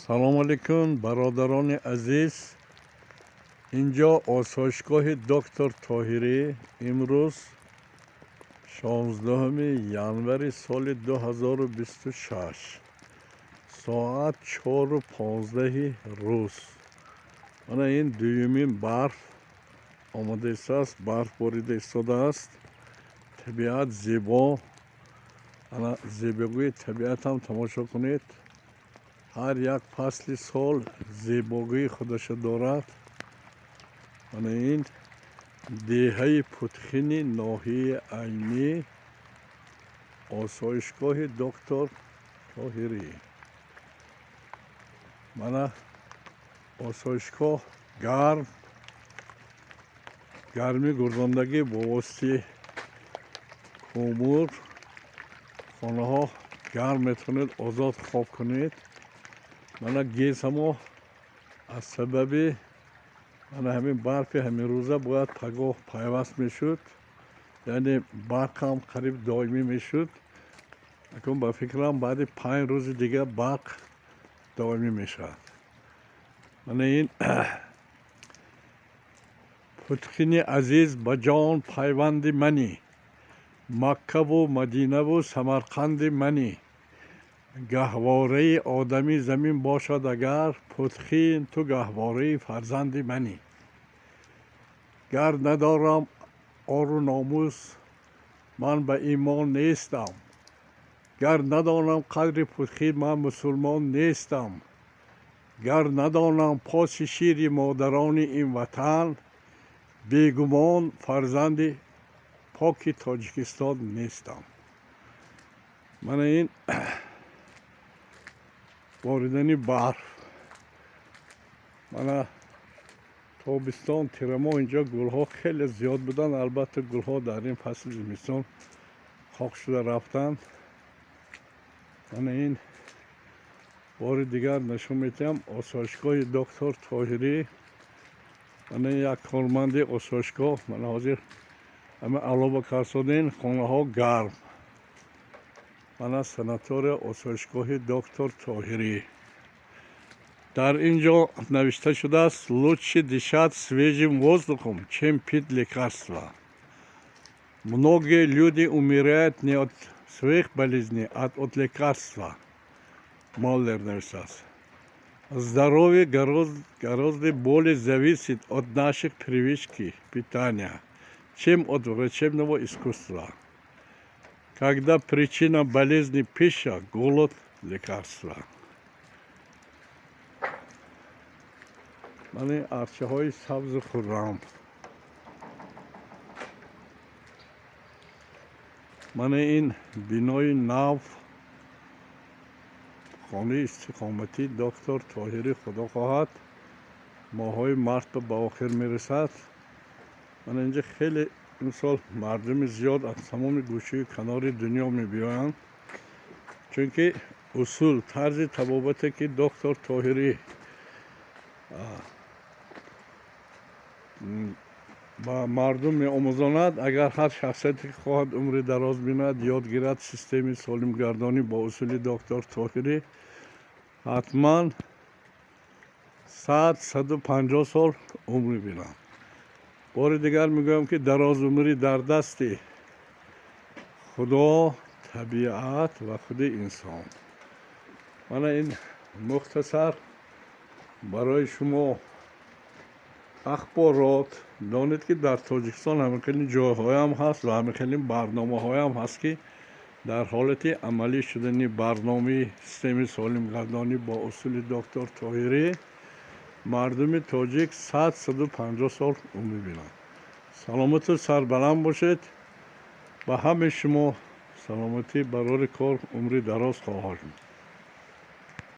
سلام علیکم برادران عزیز. اینجا آسایشگاه دکتر طاهری. امروز 16 ژانویه سال 2026 ساعت 4:15 روز. من این دومین برف آمده است، برف باریده ایستاده است. طبیعت زیبا، انا زیبایی طبیعت هم تماشا کنید. هر یک فصل سال زیبایی خودش دارد. من این دهه پتخین ناحیه عینی آسایشگاه دکتر طاهری. من آسایشگاه گرمی گرداندگی با واسطه کومور خانه ها گرم میتونید آزاد خواب کنید. من گیس هم از سبب من همین برف همین روزه باید پگاه پیوست میشد، یعنی برق هم قریب دائمی میشد. اکنون با فکرم بعد 5 روز دیگه برق دائمی میشد. من این پتخین عزیز با جان پیوند منی، مکه و مدینه و سمرقند منی. گهواره آدمی زمین باشد اگر، پتخین تو گهواره فرزند منی. گر ندارم آر و ناموس من به ایمان نیستم، گر ندانم قدر پتخین من مسلمان نیستم. گر ندانم پاس شیر مادران این وطن، بیگمان فرزند پاک تاجیکستان نیستم. من این باریدنی برف، من تابستان تیرما اینجا گلها خیلی زیاد بودن. البته گلها در این فصل زمستان خاک شده رفتن. من این بار دیگر نشون میدم آسایشگاه دکتر طاهری. من یک کارمند آسایشگاه، من حاضر همه علاوه کارسازین خانه ها گرم. من سناتور آسایشگاه دکتر طاهری. در اینجا نوشته شده است: лучше дышать свежим воздухом, чем пить лекарства. Многие люди умирают не от своих болезней, а от лекарства. Маллер нравится. Здоровье гораздо более зависит от наших привычек питания, чем от врачебного искусства. Когда причина болезни пища, голод, лекарства. من ارچه های سبز خرم. من این بینای نو خانه استقامتی دکتر طاهری خدا خواهد ماهای مارس به آخر میرسد. من اینجا خیلی این سال مردم زیاد از تمام گوشه کنار دنیا میبیاین، چون که اصول طرز طبابتی که دکتر طاهری با مردم می آموزاند، اگر هر شخصیتی که خواهد عمر دراز بیند یاد گیرد سیستم سالم گردانی با اصول دکتر طاهری، حتما 100-150 سال عمر بیند. بار دیگر میگویم که دراز عمری در دست خدا، طبیعت و خود انسان. من این مختصر برای شما اخبارات دانید که در تاجیکستان همه خیلی جایهای هم هست و همه خیلی برنامه های هم هست که در حالت عملی شدن برنامه سیستم سالم گردانی با اصول دکتر طاهری مردم تاجیک 100-150 سال عمر بینند. سلامت و سربلند باشید. به همه شما سلامتی برای کار عمر دراز خواهد.